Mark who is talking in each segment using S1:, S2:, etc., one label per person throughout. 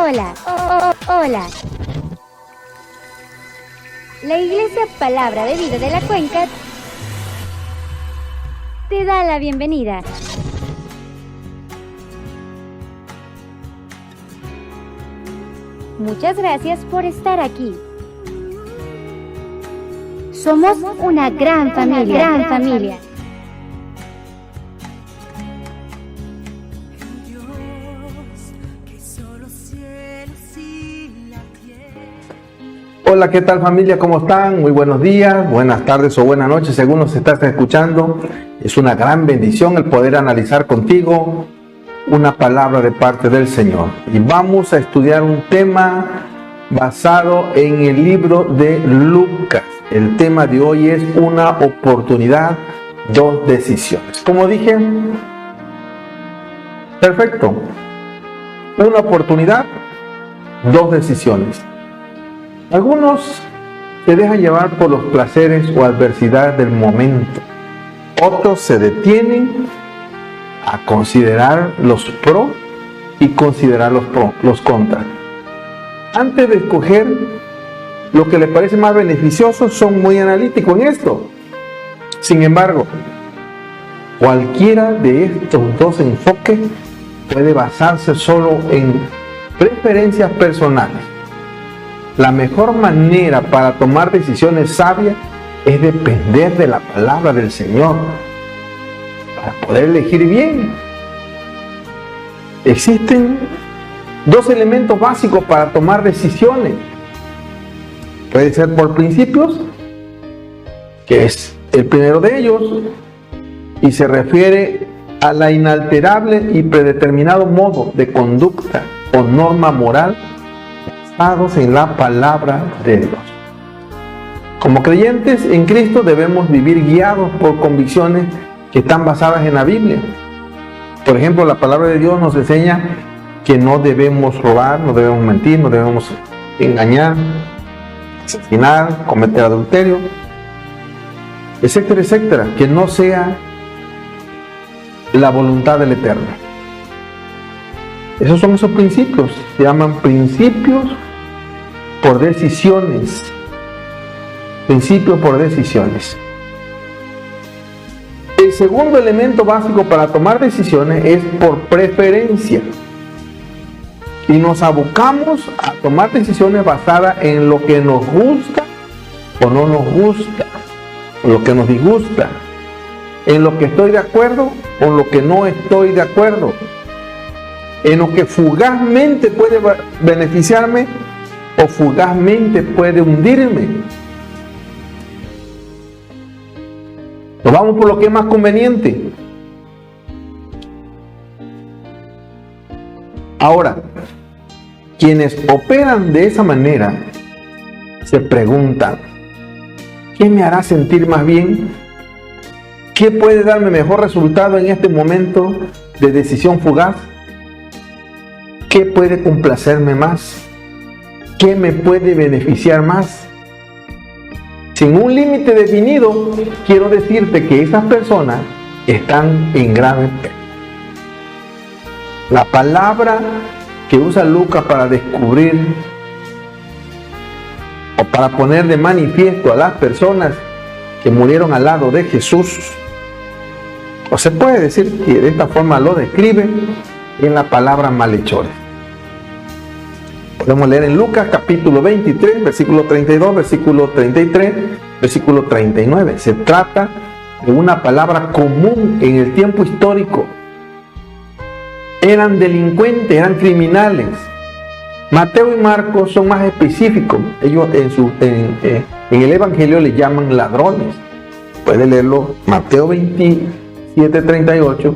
S1: Hola. La Iglesia Palabra de Vida de la Cuenca te da la bienvenida. Muchas gracias por estar aquí. Somos una gran familia.
S2: Hola, ¿qué tal familia? ¿Cómo están? Muy buenos días, buenas tardes o buenas noches, según nos estás escuchando. Es una gran bendición el poder analizar contigo una palabra de parte del Señor. Y vamos a estudiar un tema basado en el libro de Lucas. El tema de hoy es una oportunidad, dos decisiones. Como dije, perfecto. Una oportunidad, dos decisiones. Algunos se dejan llevar por los placeres o adversidades del momento. Otros se detienen a considerar los pros y considerar los contras. Antes de escoger lo que les parece más beneficioso, son muy analíticos en esto. Sin embargo, cualquiera de estos dos enfoques puede basarse solo en preferencias personales. La mejor manera para tomar decisiones sabias es depender de la palabra del Señor para poder elegir bien. Existen dos elementos básicos para tomar decisiones. Puede ser por principios, que es el primero de ellos, y se refiere a la inalterable y predeterminado modo de conducta o norma moral basados en la palabra de Dios. Como creyentes en Cristo debemos vivir guiados por convicciones que están basadas en la Biblia. Por ejemplo, la palabra de Dios nos enseña que no debemos robar, no debemos mentir, no debemos engañar, asesinar, cometer adulterio, etcétera, etcétera, que no sea la voluntad del Eterno. Esos son esos principios, se llaman principios por decisiones. Principios por decisiones. El segundo elemento básico para tomar decisiones es por preferencia. Y nos abocamos a tomar decisiones basadas en lo que nos gusta o no nos gusta, o lo que nos disgusta, en lo que estoy de acuerdo o lo que no estoy de acuerdo, en lo que fugazmente puede beneficiarme o fugazmente puede hundirme. Nos vamos por lo que es más conveniente. Ahora, quienes operan de esa manera se preguntan: ¿qué me hará sentir más bien? ¿Qué puede darme mejor resultado en este momento de decisión fugaz? ¿Qué puede complacerme más? ¿Qué me puede beneficiar más? Sin un límite definido, quiero decirte que esas personas están en grave peligro. La palabra que usa Lucas para descubrir o para poner de manifiesto a las personas que murieron al lado de Jesús, o se puede decir que de esta forma lo describe, en la palabra malhechores. Podemos leer en Lucas capítulo 23, versículo 32, versículo 33, versículo 39. Se trata de una palabra común en el tiempo histórico. Eran delincuentes, eran criminales. Mateo y Marcos son más específicos. Ellos en el Evangelio le llaman ladrones. Puede leerlo Mateo 27, 38.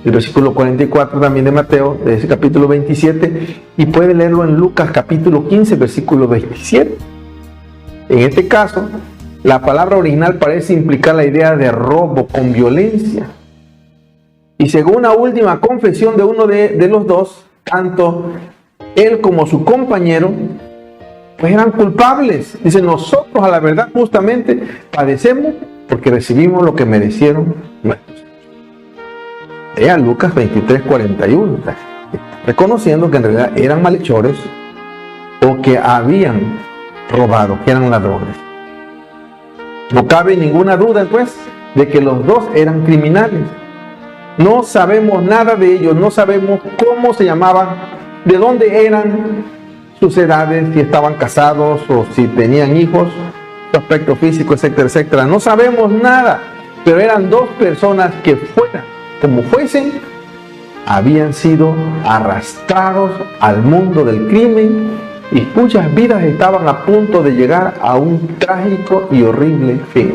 S2: El versículo 44 también de Mateo, de ese capítulo 27, y puede leerlo en Lucas capítulo 15, versículo 27. En este caso, la palabra original parece implicar la idea de robo con violencia. Y según la última confesión de uno de los dos, tanto él como su compañero, pues eran culpables. Dice: nosotros a la verdad justamente padecemos porque recibimos lo que merecieron nuestros. Lea Lucas 23, 41. reconociendo que en realidad eran malhechores o que habían robado, que eran ladrones. No cabe ninguna duda, pues, de que los dos eran criminales. No sabemos nada de ellos, no sabemos cómo se llamaban, de dónde eran, sus edades, si estaban casados o si tenían hijos, su aspecto físico, etcétera, etcétera. No sabemos nada, pero eran dos personas que fueran como fuesen, habían sido arrastrados al mundo del crimen y cuyas vidas estaban a punto de llegar a un trágico y horrible fin.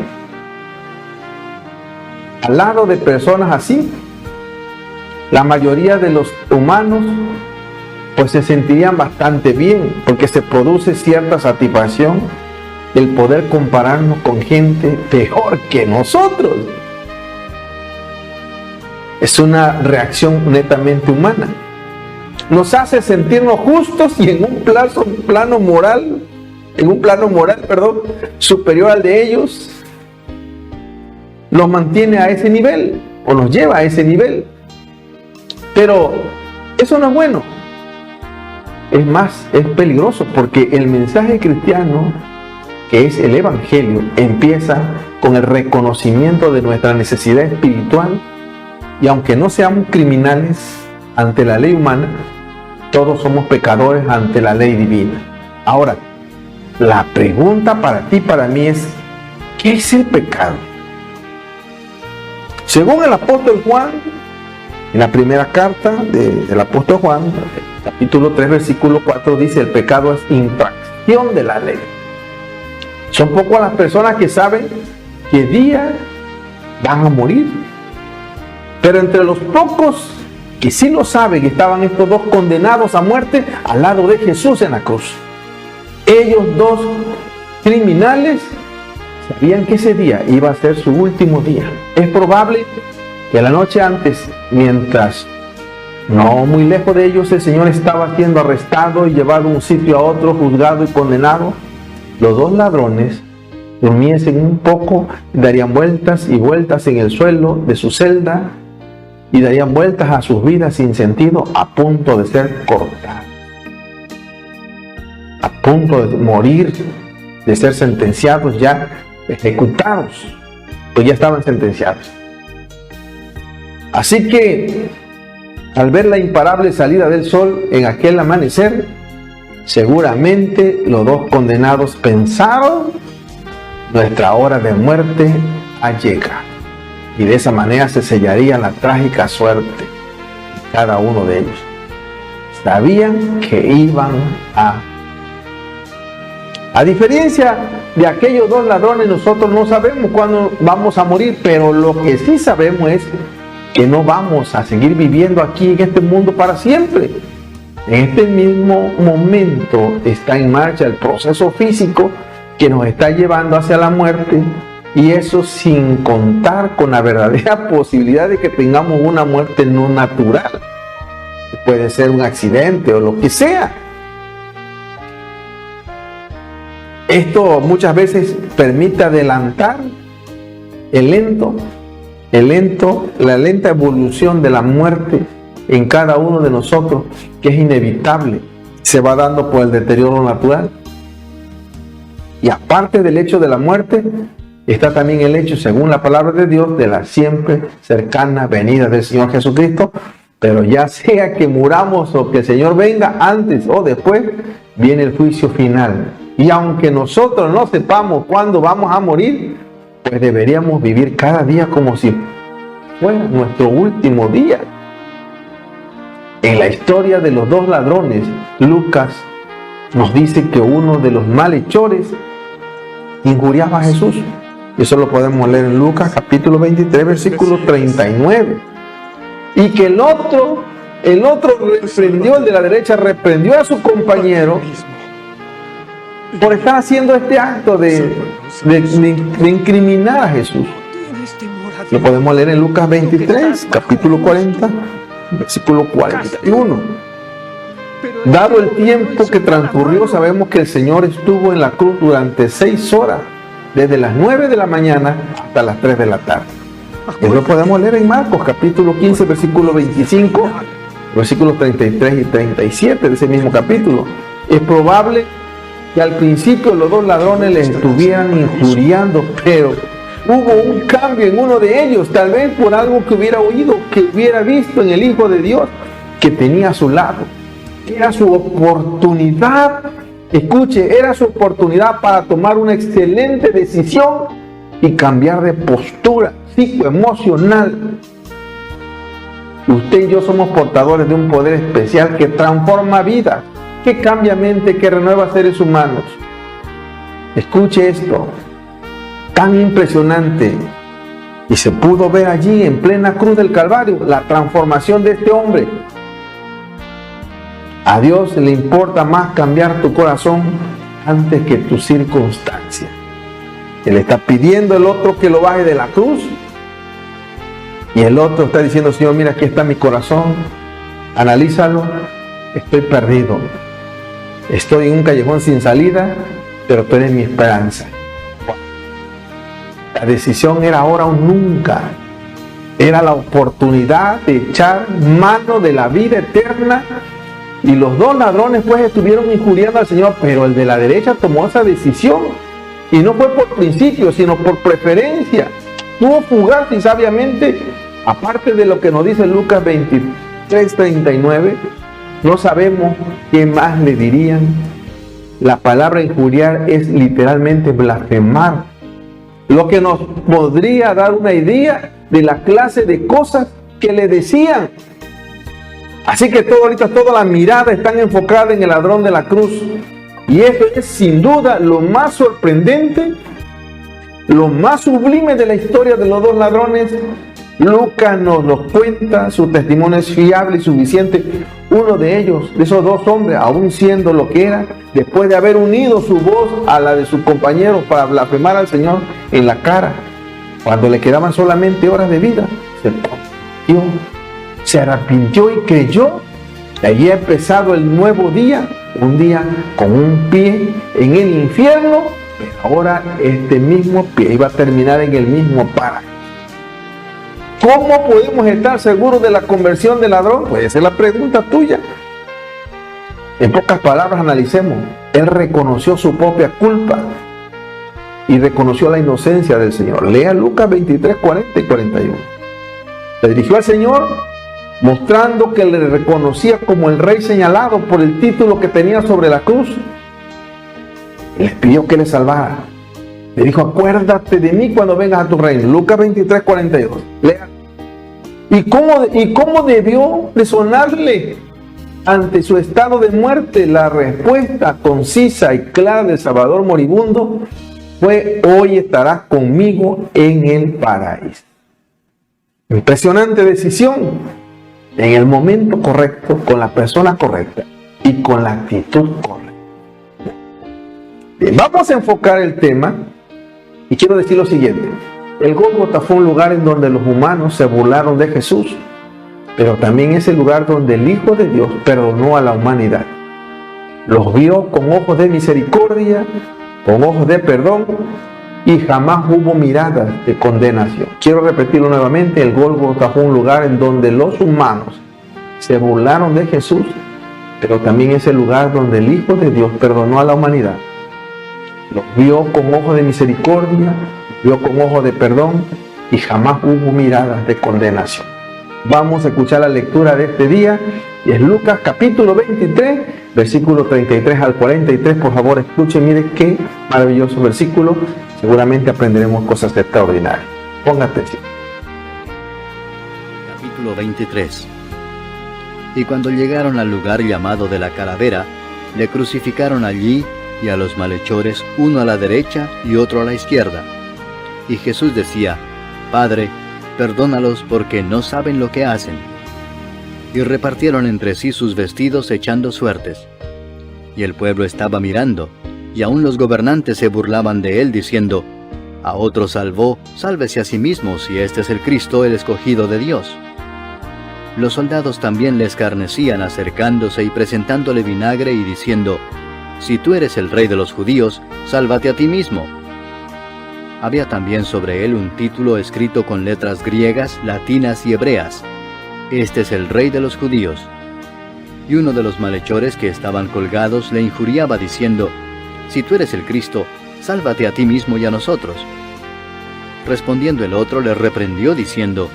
S2: Al lado de personas así, la mayoría de los humanos pues se sentirían bastante bien, porque se produce cierta satisfacción el poder compararnos con gente peor que nosotros. Es una reacción netamente humana. Nos hace sentirnos justos y en un plano moral, superior al de ellos, nos mantiene a ese nivel o nos lleva a ese nivel. Pero eso no es bueno. Es más, es peligroso, porque el mensaje cristiano, que es el evangelio, empieza con el reconocimiento de nuestra necesidad espiritual, y aunque no seamos criminales ante la ley humana, todos somos pecadores ante la ley divina. Ahora, la pregunta para ti y para mí es, ¿qué es el pecado? Según el apóstol Juan, en la primera carta del apóstol Juan, capítulo 3, versículo 4, dice: el pecado es infracción de la ley. Son pocas las personas que saben qué día van a morir. Pero entre los pocos que sí lo saben, estaban estos dos condenados a muerte al lado de Jesús en la cruz. Ellos dos criminales sabían que ese día iba a ser su último día. Es probable que la noche antes, mientras no muy lejos de ellos el Señor estaba siendo arrestado y llevado de un sitio a otro, juzgado y condenado, los dos ladrones durmiesen un poco, darían vueltas y vueltas en el suelo de su celda y darían vueltas a sus vidas sin sentido, a punto de ser cortados, a punto de morir, de ser sentenciados, ya ejecutados, pues ya estaban sentenciados. Así que al ver la imparable salida del sol en aquel amanecer, seguramente los dos condenados pensaron: nuestra hora de muerte ha llegado. Y de esa manera se sellaría la trágica suerte de cada uno de ellos. Sabían que iban a diferencia de aquellos dos ladrones, nosotros no sabemos cuándo vamos a morir, pero lo que sí sabemos es que no vamos a seguir viviendo aquí en este mundo para siempre. En este mismo momento está en marcha el proceso físico que nos está llevando hacia la muerte, y eso sin contar con la verdadera posibilidad de que tengamos una muerte no natural. Puede ser un accidente o lo que sea. Esto muchas veces permite adelantar la lenta evolución de la muerte en cada uno de nosotros, que es inevitable, se va dando por el deterioro natural. Y aparte del hecho de la muerte, está también el hecho, según la palabra de Dios, de la siempre cercana venida del Señor Jesucristo. Pero ya sea que muramos o que el Señor venga antes o después, viene el juicio final. Y aunque nosotros no sepamos cuándo vamos a morir, pues deberíamos vivir cada día como si fuera nuestro último día. En la historia de los dos ladrones, Lucas nos dice que uno de los malhechores injuriaba a Jesús. Eso lo podemos leer en Lucas capítulo 23, versículo 39. Y que el otro reprendió, el de la derecha reprendió a su compañero por estar haciendo este acto de incriminar a Jesús. Lo podemos leer en Lucas 23, capítulo 40, versículo 41. Dado el tiempo que transcurrió, sabemos que el Señor estuvo en la cruz durante 6 horas, desde las 9 de la mañana hasta las 3 de la tarde. Eso lo podemos leer en Marcos capítulo 15, versículo 25, versículos 33 y 37 de ese mismo capítulo. Es probable que al principio los dos ladrones les estuvieran injuriando, pero hubo un cambio en uno de ellos, tal vez por algo que hubiera oído, que hubiera visto en el Hijo de Dios que tenía a su lado. Era su oportunidad, escuche, era su oportunidad para tomar una excelente decisión y cambiar de postura psicoemocional. Usted y yo somos portadores de un poder especial que transforma vidas, que cambia mente, que renueva seres humanos. Escuche esto, tan impresionante, y se pudo ver allí en plena cruz del Calvario la transformación de este hombre. A Dios le importa más cambiar tu corazón antes que tu circunstancia. Él está pidiendo al otro que lo baje de la cruz, y el otro está diciendo: Señor, mira, aquí está mi corazón, analízalo, estoy perdido, estoy en un callejón sin salida, pero tú eres mi esperanza. La decisión era ahora o nunca, era la oportunidad de echar mano de la vida eterna. Y los dos ladrones pues estuvieron injuriando al Señor, pero el de la derecha tomó esa decisión, y no fue por principio, sino por preferencia. Tuvo fugaz y sabiamente, aparte de lo que nos dice Lucas 23:39, no sabemos qué más le dirían. La palabra injuriar es literalmente blasfemar, lo que nos podría dar una idea de la clase de cosas que le decían. Así que ahorita toda la mirada está enfocada en el ladrón de la cruz, y esto es sin duda lo más sorprendente, lo más sublime de la historia de los dos ladrones. Lucas nos lo cuenta, su testimonio es fiable y suficiente. Uno de ellos, de esos dos hombres, aún siendo lo que era, después de haber unido su voz a la de sus compañeros para blasfemar al Señor en la cara, cuando le quedaban solamente horas de vida, se arrepintió y creyó. Y allí ha empezado el nuevo día, un día con un pie en el infierno, pero ahora este mismo pie iba a terminar en el mismo paraíso. ¿Cómo podemos estar seguros de la conversión del ladrón? Puede ser la pregunta tuya. En pocas palabras, analicemos. Él reconoció su propia culpa y reconoció la inocencia del Señor. Lea Lucas 23, 40 y 41. Se dirigió al Señor mostrando que le reconocía como el rey señalado por el título que tenía sobre la cruz. Y les pidió que le salvara. Le dijo: acuérdate de mí cuando vengas a tu reino. Lucas 23, 42. Lea. ¿Y cómo debió de sonarle ante su estado de muerte? La respuesta concisa y clara del Salvador moribundo fue: hoy estarás conmigo en el paraíso. Impresionante decisión, en el momento correcto, con la persona correcta y con la actitud correcta. Bien, vamos a enfocar el tema y quiero decir lo siguiente. El Gólgota fue un lugar en donde los humanos se burlaron de Jesús, pero también es el lugar donde el Hijo de Dios perdonó a la humanidad. Los vio con ojos de misericordia, con ojos de perdón, y jamás hubo miradas de condenación. Quiero repetirlo nuevamente: el Gólgota fue un lugar en donde los humanos se burlaron de Jesús, pero también es el lugar donde el Hijo de Dios perdonó a la humanidad. Los vio con ojos de misericordia, vio con ojos de perdón, y jamás hubo miradas de condenación. Vamos a escuchar la lectura de este día, y es Lucas capítulo 23, versículo 33 al 43. Por favor, escuchen, mire qué maravilloso versículo. Seguramente aprenderemos cosas extraordinarias. Ponga atención.
S3: Capítulo 23. Y cuando llegaron al lugar llamado de la Calavera, le crucificaron allí, y a los malhechores, uno a la derecha y otro a la izquierda. Y Jesús decía: Padre, perdónalos, porque no saben lo que hacen. Y repartieron entre sí sus vestidos echando suertes. Y el pueblo estaba mirando, y aun los gobernantes se burlaban de él, diciendo: A otro salvó, sálvese a sí mismo, si este es el Cristo, el escogido de Dios. Los soldados también le escarnecían, acercándose y presentándole vinagre y diciendo: Si tú eres el rey de los judíos, sálvate a ti mismo. Había también sobre él un título escrito con letras griegas, latinas y hebreas: Este es el rey de los judíos. y uno de los malhechores que estaban colgados le injuriaba diciendo: «Si tú eres el Cristo, sálvate a ti mismo y a nosotros». Respondiendo el otro le reprendió diciendo: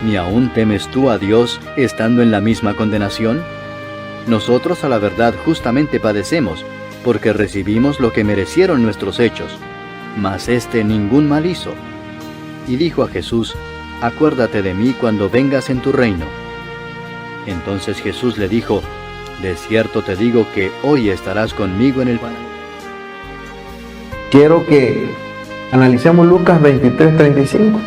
S3: «¿Ni aún temes tú a Dios estando en la misma condenación? Nosotros a la verdad justamente padecemos, porque recibimos lo que merecieron nuestros hechos, mas éste ningún mal hizo». Y dijo a Jesús: «Acuérdate de mí cuando vengas en tu reino». Entonces Jesús le dijo: «De cierto te digo que hoy estarás conmigo en el paraíso».
S2: Quiero que analicemos Lucas 23:35.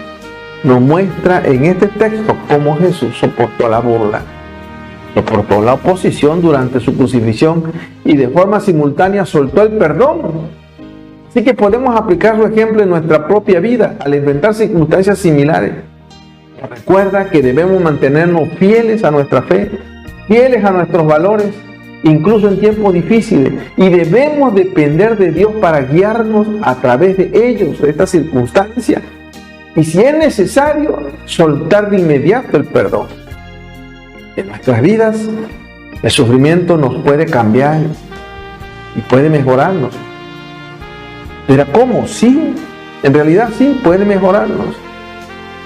S2: Nos muestra en este texto cómo Jesús soportó la burla, soportó la oposición durante su crucifixión y de forma simultánea soltó el perdón. Así que podemos aplicar su ejemplo en nuestra propia vida al enfrentar circunstancias similares. Recuerda que debemos mantenernos fieles a nuestra fe, fieles a nuestros valores, incluso en tiempos difíciles, y debemos depender de Dios para guiarnos a través de ellos, de estas circunstancias. Y si es necesario, soltar de inmediato el perdón. En nuestras vidas, el sufrimiento nos puede cambiar y puede mejorarnos. ¿Pero cómo? Sí, en realidad sí, puede mejorarnos.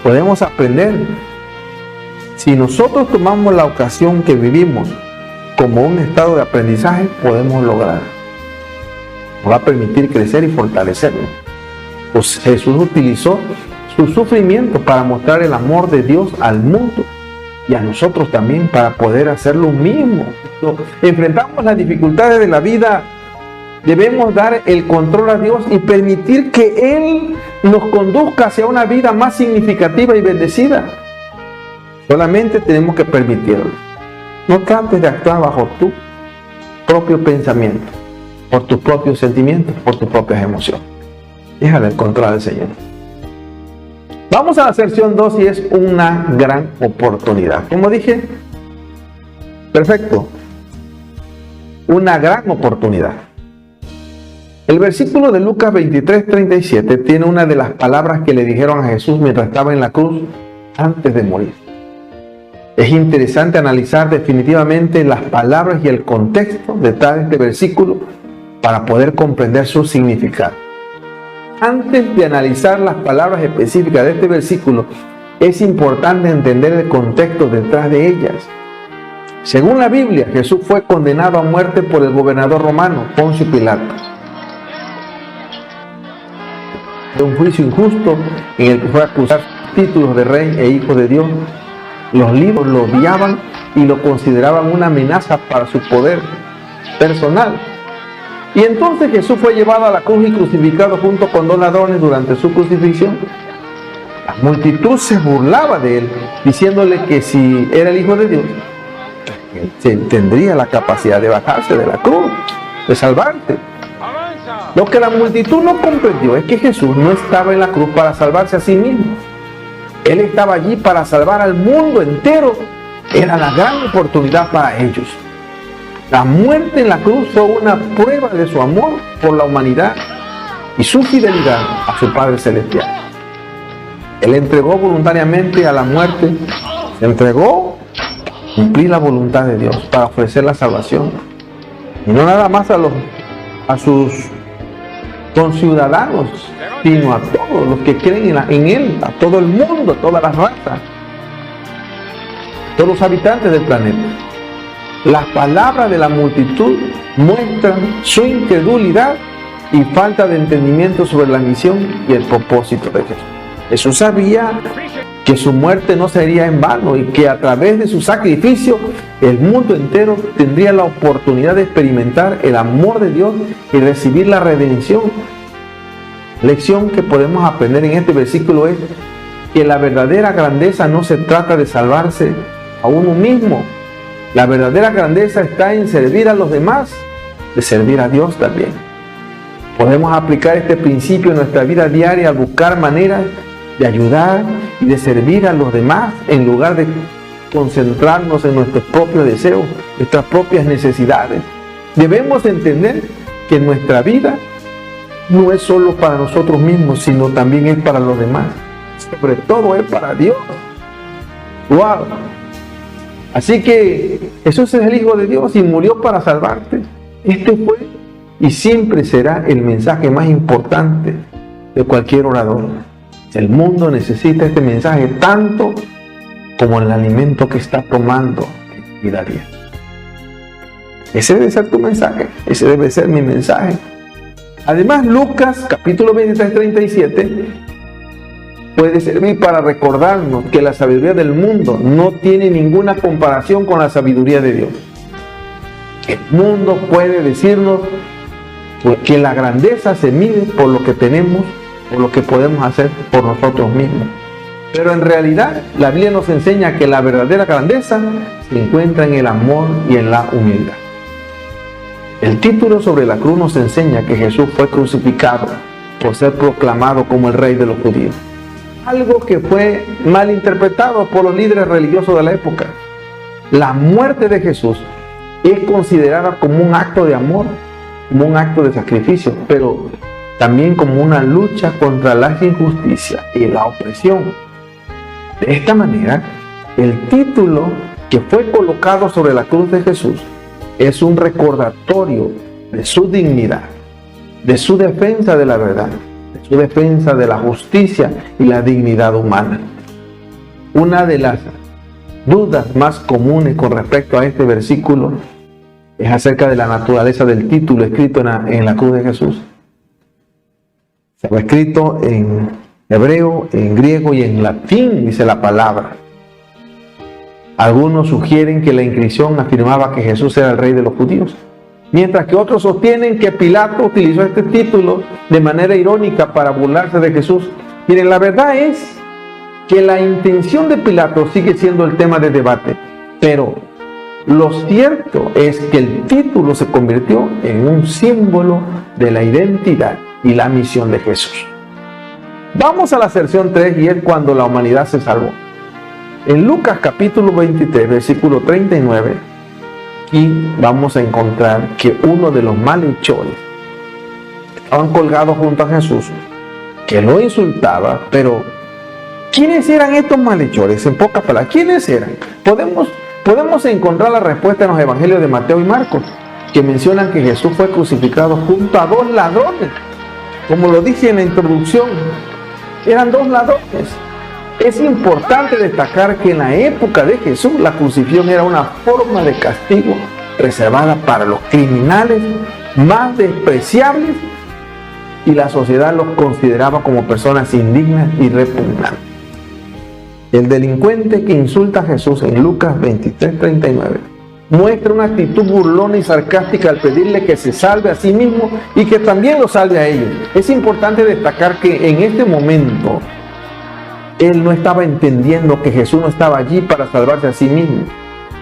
S2: Podemos aprender. Si nosotros tomamos la ocasión que vivimos como un estado de aprendizaje, podemos lograr. Nos va a permitir crecer y fortalecernos. Pues Jesús utilizó su sufrimiento para mostrar el amor de Dios al mundo y a nosotros también para poder hacer lo mismo. Cuando enfrentamos las dificultades de la vida, debemos dar el control a Dios y permitir que Él nos conduzca hacia una vida más significativa y bendecida. Solamente tenemos que permitirlo. No trates de actuar bajo tu propio pensamiento, por tus propios sentimientos, por tus propias emociones. Déjale el control al Señor. Vamos a la sección 2 y es una gran oportunidad. Como dije, perfecto, una gran oportunidad. El versículo de Lucas 23:37 tiene una de las palabras que le dijeron a Jesús mientras estaba en la cruz antes de morir. Es interesante analizar definitivamente las palabras y el contexto detrás de este versículo para poder comprender su significado. Antes de analizar las palabras específicas de este versículo, es importante entender el contexto detrás de ellas. Según la Biblia, Jesús fue condenado a muerte por el gobernador romano, Poncio Pilato. De un juicio injusto en el que fue acusado de títulos de rey e hijo de Dios. Los líderes lo odiaban y lo consideraban una amenaza para su poder personal. Y entonces Jesús fue llevado a la cruz y crucificado junto con 2 ladrones durante su crucifixión. La multitud se burlaba de él, diciéndole que si era el Hijo de Dios, él tendría la capacidad de bajarse de la cruz, de salvarse. Lo que la multitud no comprendió es que Jesús no estaba en la cruz para salvarse a sí mismo. Él estaba allí para salvar al mundo entero. Era la gran oportunidad para ellos. La muerte en la cruz fue una prueba de su amor por la humanidad y su fidelidad a su Padre Celestial. Él entregó voluntariamente a la muerte, se entregó a cumplir la voluntad de Dios para ofrecer la salvación. Y no nada más a sus conciudadanos, sino a todos los que creen en Él, a todo el mundo, a todas las razas, todos los habitantes del planeta. Las palabras de la multitud muestran su incredulidad y falta de entendimiento sobre la misión y el propósito de Jesús. Jesús sabía que su muerte no sería en vano y que a través de su sacrificio el mundo entero tendría la oportunidad de experimentar el amor de Dios y recibir la redención. Lección que podemos aprender en este versículo es que la verdadera grandeza no se trata de salvarse a uno mismo. La verdadera grandeza está en servir a los demás, de servir a Dios también. Podemos aplicar este principio en nuestra vida diaria al buscar maneras de ayudar y de servir a los demás en lugar de concentrarnos en nuestros propios deseos, nuestras propias necesidades. Debemos entender que nuestra vida no es solo para nosotros mismos, sino también es para los demás. Sobre todo es para Dios. ¡Wow! Así que Jesús es el Hijo de Dios y murió para salvarte. Este fue y siempre será el mensaje más importante de cualquier orador. El mundo necesita este mensaje tanto como el alimento que está tomando día a día. Ese debe ser tu mensaje, ese debe ser mi mensaje. Además, Lucas capítulo 23, 37 puede servir para recordarnos que la sabiduría del mundo no tiene ninguna comparación con la sabiduría de Dios. El mundo puede decirnos que la grandeza se mide por lo que tenemos, por lo que podemos hacer por nosotros mismos. Pero en realidad la Biblia nos enseña que la verdadera grandeza se encuentra en el amor y en la humildad. El título sobre la cruz nos enseña que Jesús fue crucificado por ser proclamado como el rey de los judíos. Algo que fue mal interpretado por los líderes religiosos de la época. La muerte de Jesús es considerada como un acto de amor, como un acto de sacrificio, pero también como una lucha contra la injusticia y la opresión. De esta manera, el título que fue colocado sobre la cruz de Jesús es un recordatorio de su dignidad, de su defensa de la verdad, de su defensa de la justicia y la dignidad humana. Una de las dudas más comunes con respecto a este versículo es acerca de la naturaleza del título escrito en la cruz de Jesús. Estaba escrito en hebreo, en griego y en latín, dice la palabra. Algunos sugieren que la inscripción afirmaba que Jesús era el rey de los judíos, mientras que otros sostienen que Pilato utilizó este título de manera irónica para burlarse de Jesús. Miren, la verdad es que la intención de Pilato sigue siendo el tema de debate, pero lo cierto es que el título se convirtió en un símbolo de la identidad y la misión de Jesús. Vamos a la sección 3 y es cuando la humanidad se salvó. En Lucas capítulo 23, versículo 39, aquí vamos a encontrar que uno de los malhechores estaban colgados junto a Jesús, que lo insultaba, pero ¿quiénes eran estos malhechores? En pocas palabras, ¿quiénes eran? Podemos encontrar la respuesta en los evangelios de Mateo y Marcos, que mencionan que Jesús fue crucificado junto a dos ladrones. Como lo dije en la introducción, eran dos ladrones. Es importante destacar que en la época de Jesús la crucifixión era una forma de castigo reservada para los criminales más despreciables y la sociedad los consideraba como personas indignas y repugnantes. El delincuente que insulta a Jesús en Lucas 23:39 muestra una actitud burlona y sarcástica al pedirle que se salve a sí mismo y que también lo salve a ellos. Es importante destacar que en este momento él no estaba entendiendo que Jesús no estaba allí para salvarse a sí mismo.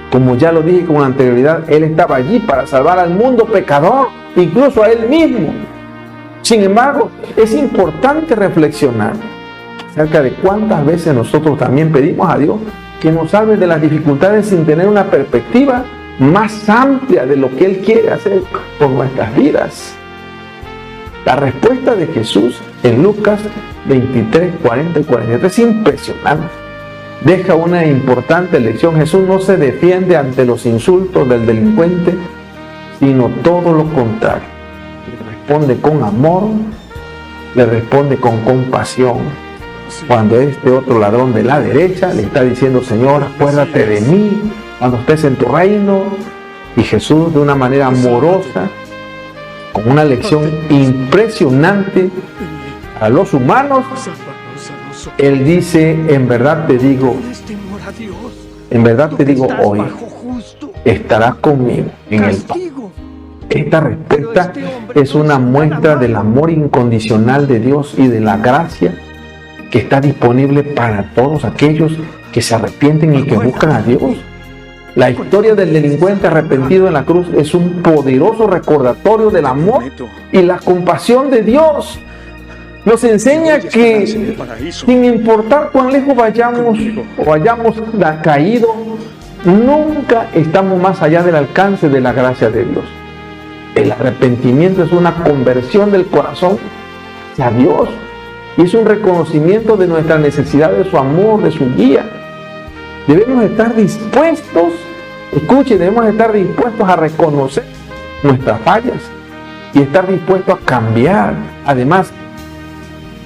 S2: Como ya lo dije con anterioridad, él estaba allí para salvar al mundo pecador, incluso a él mismo. Sin embargo, es importante reflexionar acerca de cuántas veces nosotros también pedimos a Dios que nos salve de las dificultades sin tener una perspectiva más amplia de lo que Él quiere hacer por nuestras vidas. La respuesta de Jesús en Lucas 23, 40 y 43 es impresionante. Deja una importante lección. Jesús no se defiende ante los insultos del delincuente, sino todo lo contrario. Le responde con amor, le responde con compasión. Cuando este otro ladrón de la derecha le está diciendo: Señor, acuérdate de mí cuando estés en tu reino. Y Jesús, de una manera amorosa, con una lección impresionante a los humanos, Él dice: en verdad te digo hoy, estarás conmigo en el Padre. Esta respuesta es una muestra del amor incondicional de Dios y de la gracia que está disponible para todos aquellos que se arrepienten y que buscan a Dios. La historia del delincuente arrepentido en la cruz es un poderoso recordatorio del amor y la compasión de Dios. Nos enseña que sin importar cuán lejos vayamos o hayamos caído, nunca estamos más allá del alcance de la gracia de Dios. El arrepentimiento es una conversión del corazón hacia Dios y es un reconocimiento de nuestra necesidad de su amor, de su guía. Debemos estar dispuestos Escuche, debemos estar dispuestos a reconocer nuestras fallas y estar dispuestos a cambiar. Además,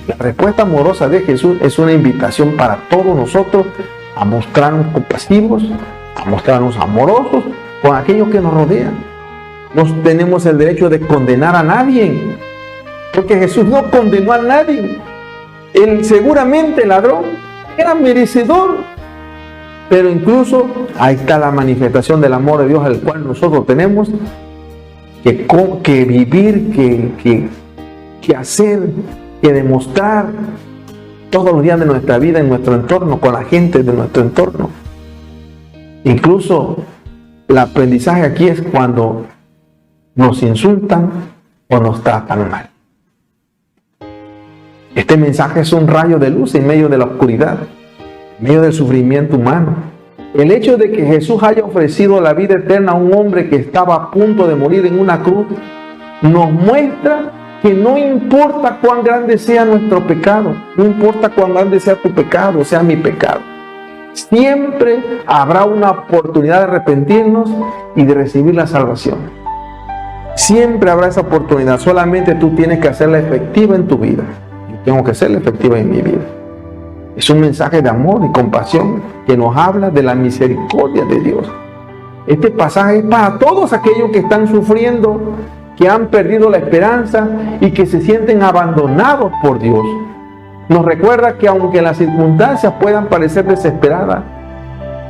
S2: la respuesta amorosa de Jesús es una invitación para todos nosotros a mostrarnos compasivos, a mostrarnos amorosos con aquellos que nos rodean. No tenemos el derecho de condenar a nadie, porque Jesús no condenó a nadie. Él seguramente, el ladrón, era merecedor, pero incluso ahí está la manifestación del amor de Dios, al cual nosotros tenemos que vivir, que hacer, que demostrar todos los días de nuestra vida, en nuestro entorno, con la gente de nuestro entorno. Incluso el aprendizaje aquí es cuando nos insultan o nos tratan mal. Este mensaje es un rayo de luz en medio de la oscuridad, en medio del sufrimiento humano. El hecho de que Jesús haya ofrecido la vida eterna a un hombre que estaba a punto de morir en una cruz nos muestra que no importa cuán grande sea nuestro pecado, no importa cuán grande sea tu pecado, sea mi pecado, siempre habrá una oportunidad de arrepentirnos y de recibir la salvación. Siempre habrá esa oportunidad, solamente tú tienes que hacerla efectiva en tu vida. Yo tengo que hacerla efectiva en mi vida. Es un mensaje de amor y compasión que nos habla de la misericordia de Dios. Este pasaje es para todos aquellos que están sufriendo, que han perdido la esperanza y que se sienten abandonados por Dios. Nos recuerda que aunque las circunstancias puedan parecer desesperadas,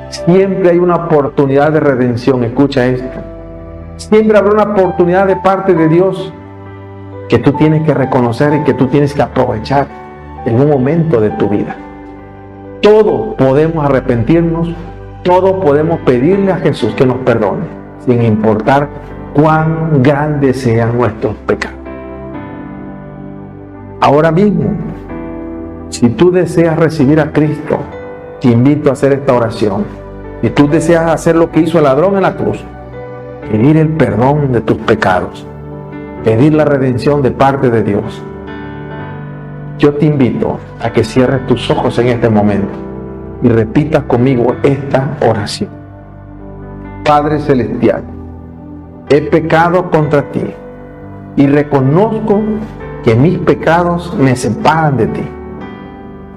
S2: siempre hay una oportunidad de redención. Escucha esto. Siempre habrá una oportunidad de parte de Dios que tú tienes que reconocer y que tú tienes que aprovechar en un momento de tu vida. Todos podemos arrepentirnos, todos podemos pedirle a Jesús que nos perdone, sin importar cuán grandes sean nuestros pecados. Ahora mismo, si tú deseas recibir a Cristo, te invito a hacer esta oración. Si tú deseas hacer lo que hizo el ladrón en la cruz, pedir el perdón de tus pecados, pedir la redención de parte de Dios, yo te invito a que cierres tus ojos en este momento y repitas conmigo esta oración. Padre Celestial, he pecado contra ti y reconozco que mis pecados me separan de ti.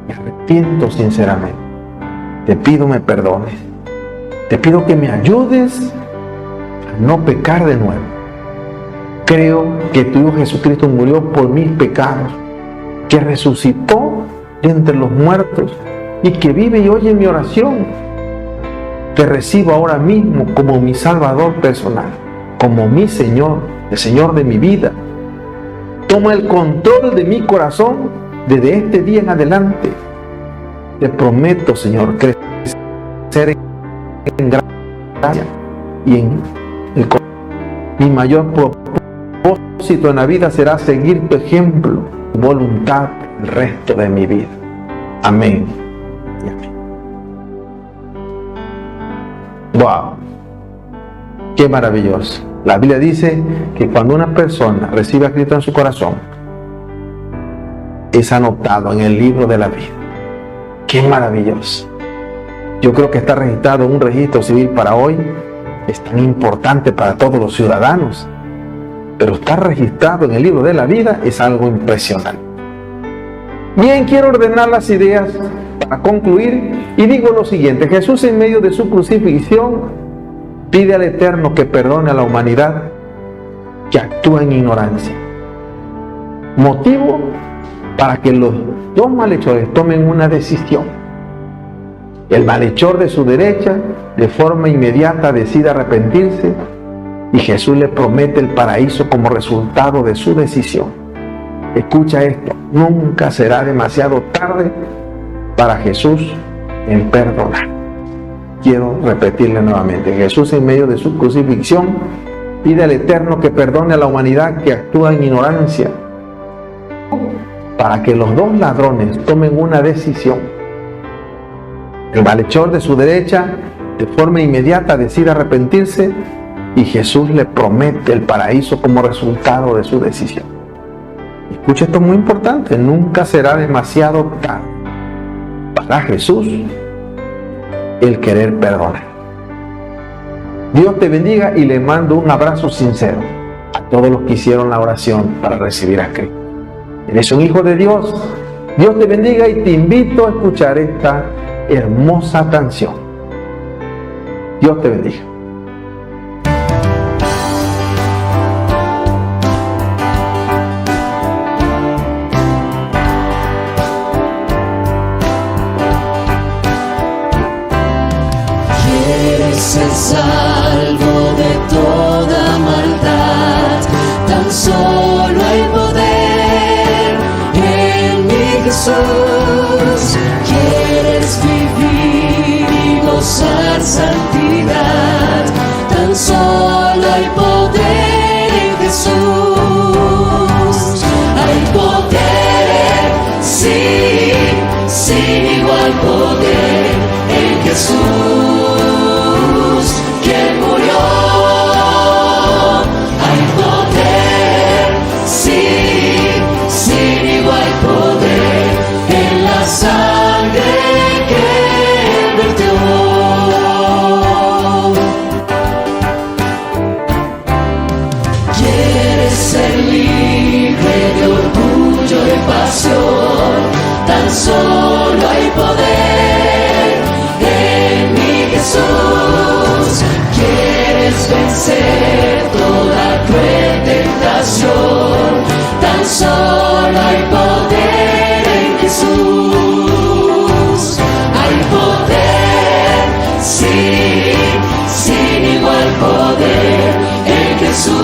S2: Me arrepiento sinceramente. Te pido me perdones. Te pido que me ayudes a no pecar de nuevo. Creo que tu Hijo Jesucristo murió por mis pecados, que resucitó de entre los muertos y que vive y oye mi oración. Te recibo ahora mismo como mi Salvador personal, como mi Señor, el Señor de mi vida. Toma el control de mi corazón desde este día en adelante. Te prometo, Señor, crecer en gracia y en el corazón. Mi mayor propósito en la vida será seguir tu ejemplo, tu voluntad el resto de mi vida. Amén y amén. ¡Wow! ¡Qué maravilloso! La Biblia dice que cuando una persona recibe a Cristo en su corazón, es anotado en el libro de la vida. ¡Qué maravilloso! Yo creo que está registrado en un registro civil para hoy. Es tan importante para todos los ciudadanos. Pero estar registrado en el libro de la vida es algo impresionante. Bien, quiero ordenar las ideas para concluir y digo lo siguiente. Jesús, en medio de su crucifixión, pide al Eterno que perdone a la humanidad que actúa en ignorancia. Motivo para que los dos malhechores tomen una decisión. El malhechor de su derecha de forma inmediata decide arrepentirse y Jesús le promete el paraíso como resultado de su decisión. Escucha esto, nunca será demasiado tarde para Jesús en perdonar. Quiero repetirle nuevamente. Jesús, en medio de su crucifixión, pide al Eterno que perdone a la humanidad que actúa en ignorancia, para que los dos ladrones tomen una decisión. El malhechor de su derecha de forma inmediata decide arrepentirse y Jesús le promete el paraíso como resultado de su decisión. Escucha, esto es muy importante. Nunca será demasiado tarde para Jesús el querer perdonar. Dios te bendiga y le mando un abrazo sincero a todos los que hicieron la oración para recibir a Cristo. Eres un hijo de Dios. Dios te bendiga y te invito a escuchar esta hermosa canción. Dios te bendiga.
S4: Ser salvo de toda maldad, tan solo hay poder en mi Jesús. Quieres vivir y gozar santidad, tan solo hay poder en Jesús. Hay poder, sí, sin igual poder en Jesús. Tan solo hay poder en mi Jesús. Quieres vencer toda cruel tentación, tan solo hay poder en Jesús. Hay poder, sí, sin igual poder en Jesús.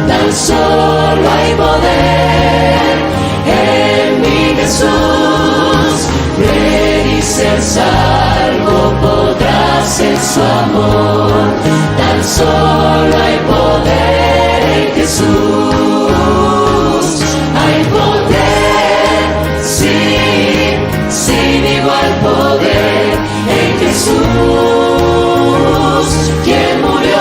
S4: Tan solo hay poder en mi Jesús. Creer y ser salvo podrás en su amor. Tan solo hay poder en Jesús. Hay poder, sí, sin igual poder en Jesús, quien murió.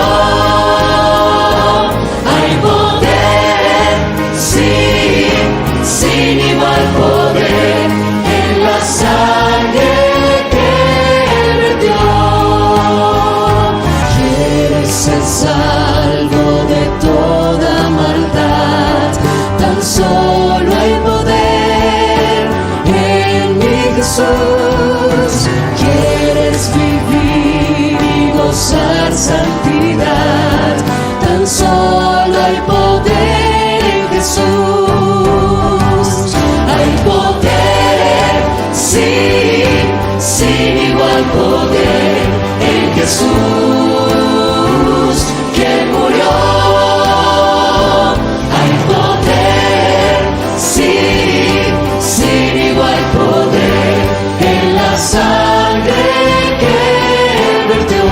S4: Quieres vivir y gozar santidad, tan solo hay poder en Jesús. Hay poder, sí, sin igual poder en Jesús, quien murió. Hay poder, sí, sin igual poder en la sangre que Él vertió.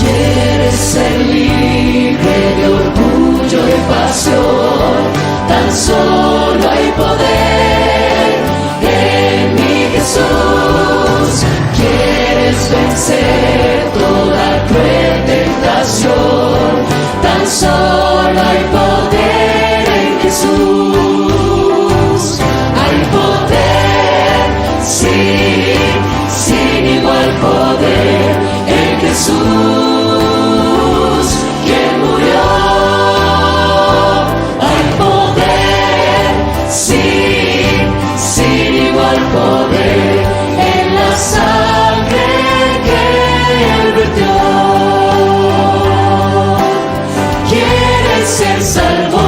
S4: Quieres ser libre de orgullo y pasión, tan solo hay poder en mi Jesús. Quieres vencer toda cruel tentación, tan solo hay poder en Jesús. Hay poder, sí, sin igual poder en Jesús, quien murió. Hay poder, sí, sin igual poder en la sangre que Él vertió. Quieres ser salvo,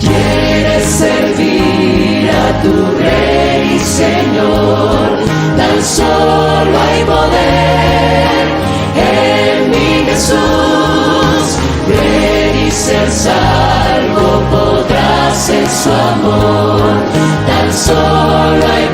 S4: quieres servir a tu Rey y Señor, tan solo hay poder en mi Jesús. Creer y ser salvo podrás en su amor, tan solo hay